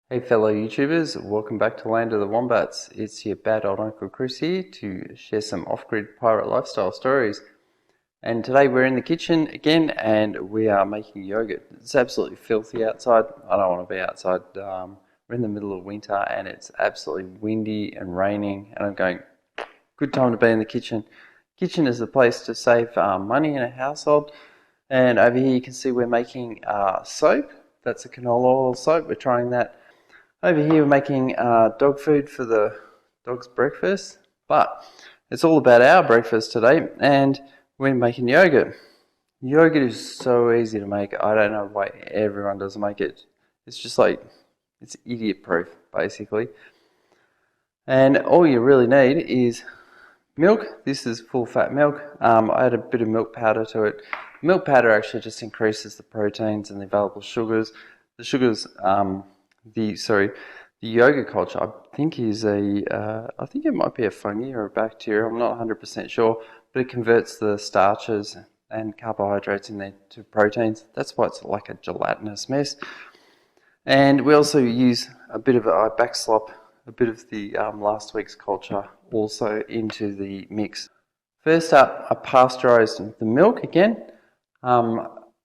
Hey fellow YouTubers, welcome back to Land of the Wombats. It's your bad old Uncle Chris here to share some off-grid pirate lifestyle stories. And today we're in the kitchen again and we are making yogurt. It's absolutely filthy outside. I don't want to be outside. We're in the middle of winter and it's absolutely windy and raining and I'm going, good time to be in the kitchen. Kitchen is the place to save money in a household. And over here you can see we're making soap. That's a canola oil soap. We're trying that. Over here we're making dog food for the dog's breakfast, but it's all about our breakfast today, and we're making yogurt. Yogurt is so easy to make. I don't know why everyone doesn't make it. It's just like, it's idiot proof, basically. And all you really need is milk. This is full fat milk. I add a bit of milk powder to it. Milk powder actually just increases the proteins and the available sugars. The sugars, the yogurt culture, I think I think it might be a fungi or a bacteria. I'm not 100% sure, but it converts the starches and carbohydrates in there to proteins. That's why it's like a gelatinous mess. And we also use a bit of I backslop a bit of the last week's culture also into the mix. First up, I pasteurized the milk again.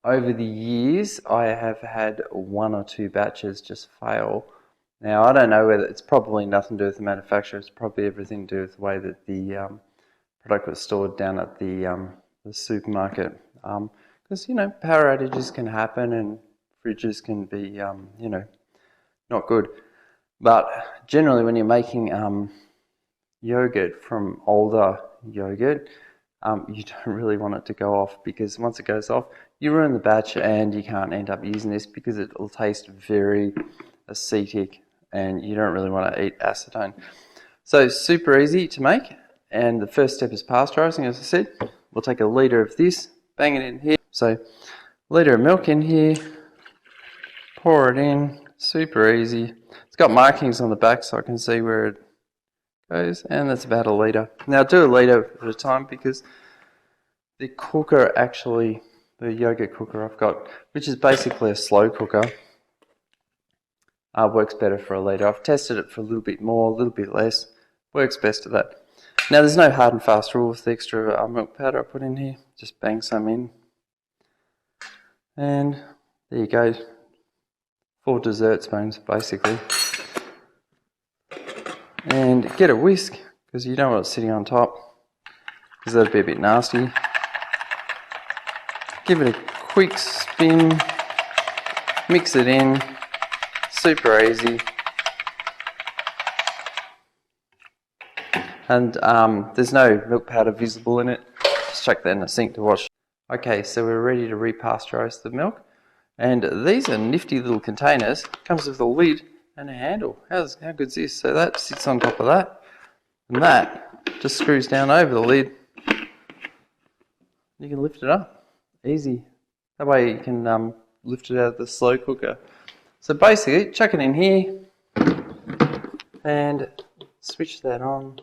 Over the years, I have had one or two batches just fail. Now, I don't know whether it's probably nothing to do with the manufacturer. It's probably everything to do with the way that the product was stored down at the supermarket. Because, power outages can happen and fridges can be, not good. But generally, when you're making yogurt from older yogurt, you don't really want it to go off, because once it goes off, you ruin the batch and you can't end up using this because it will taste very acetic and you don't really want to eat acetone. So super easy to make, and the first step is pasteurizing, as I said. We'll take a litre of this, bang it in here. So litre of milk in here, pour it in, super easy. It's got markings on the back so I can see where it goes, and that's about a litre. Now do a litre at a time because the cooker actually, the yogurt cooker I've got, which is basically a slow cooker, works better for a litre. I've tested it for a little bit more, a little bit less, works best at that. Now there's no hard and fast rule with the extra milk powder I put in here, just bang some in. And there you go, 4 dessert spoons basically. And get a whisk, because you don't want it sitting on top, because that'd be a bit nasty. Give it a quick spin, mix it in, super easy. And there's no milk powder visible in it, just chuck that in the sink to wash. Okay, so we're ready to repasteurize the milk. And these are nifty little containers. Comes with a lid and a handle. How good's this? So that sits on top of that, and that just screws down over the lid. You can lift it up. Easy. That way you can lift it out of the slow cooker. So basically, chuck it in here and switch that on.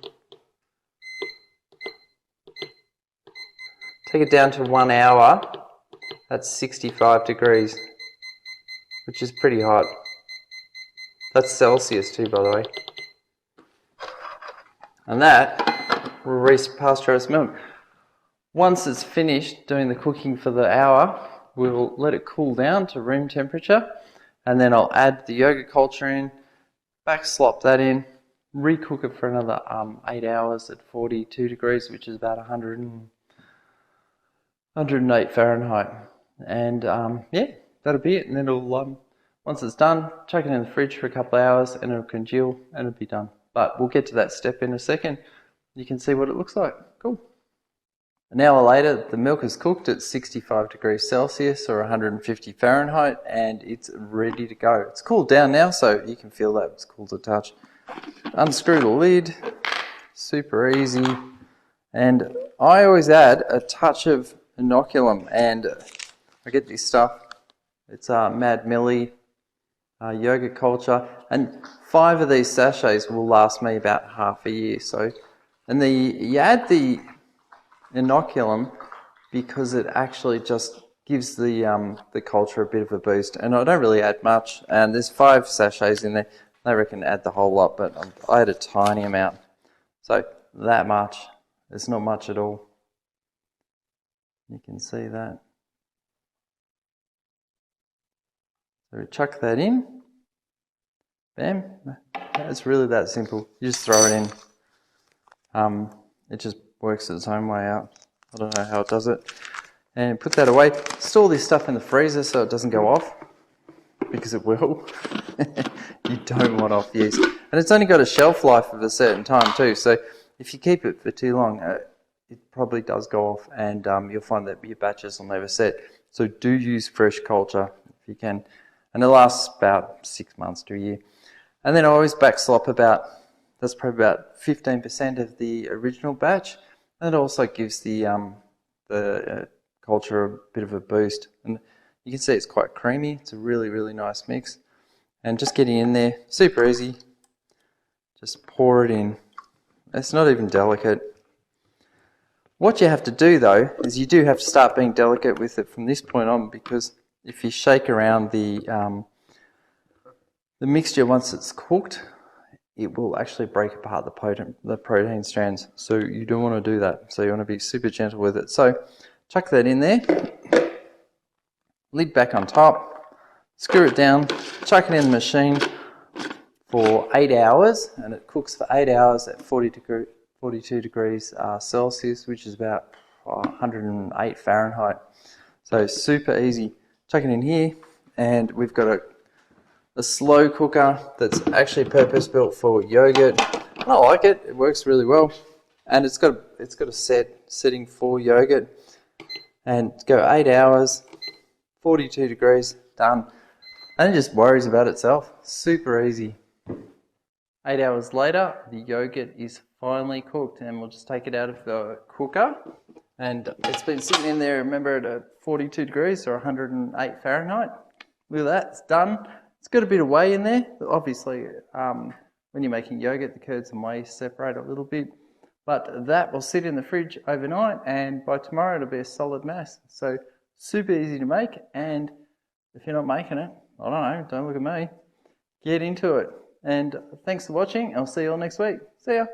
Take it down to 1 hour. That's 65 degrees, which is pretty hot. That's Celsius too, by the way. And that will repasteurize milk. Once it's finished doing the cooking for the hour, we'll let it cool down to room temperature, and then I'll add the yogurt culture in, backslop that in, recook it for another 8 hours at 42 degrees, which is about 108 Fahrenheit. And yeah, that'll be it. And then it'll, once it's done, chuck it in the fridge for a couple of hours and it'll congeal and it'll be done. But we'll get to that step in a second. You can see what it looks like. Cool. An hour later, the milk is cooked at 65 degrees Celsius or 150 Fahrenheit, and it's ready to go. It's cooled down now, so you can feel that it's cool to touch. Unscrew the lid, super easy. And I always add a touch of inoculum, and I get this stuff. It's Mad Millie yogurt culture, and 5 of these sachets will last me about half a year. So, and you add the inoculum because it actually just gives the culture a bit of a boost. And I don't really add much. And there's 5 sachets in there. I reckon add the whole lot, but I add a tiny amount. So that much. It's not much at all. You can see that. So we chuck that in. Bam. It's really that simple. You just throw it in. It just works its own way out. I don't know how it does it. And put that away. Store this stuff in the freezer so it doesn't go off, because it will. You don't want off yeast. And it's only got a shelf life of a certain time too. So if you keep it for too long, it probably does go off, and you'll find that your batches will never set. So do use fresh culture if you can. And it lasts about 6 months to a year. And then I always back slop that's probably about 15% of the original batch. And it also gives the culture a bit of a boost. And you can see it's quite creamy. It's a really, really nice mix. And just getting in there, super easy. Just pour it in. It's not even delicate. What you have to do though, is you do have to start being delicate with it from this point on, because if you shake around the mixture once it's cooked, it will actually break apart the protein strands. So you don't want to do that. So you want to be super gentle with it. So chuck that in there, lid back on top, screw it down, chuck it in the machine for 8 hours, and it cooks for 8 hours at 42 degrees Celsius, which is about 108 Fahrenheit. So super easy. Chuck it in here, and we've got a slow cooker that's actually purpose built for yogurt. I like it. It works really well, and it's got a setting for yogurt. And go 8 hours, 42 degrees, done. And it just worries about itself. Super easy. 8 hours later, the yogurt is finally cooked, and we'll just take it out of the cooker. And it's been sitting in there, remember, at 42 degrees or 108 Fahrenheit. Look at that, it's done. It's got a bit of whey in there. Obviously, when you're making yogurt, the curds and whey separate a little bit. But that will sit in the fridge overnight, and by tomorrow it'll be a solid mass. So super easy to make, and if you're not making it, I don't know, don't look at me. Get into it. And thanks for watching. I'll see you all next week. See ya.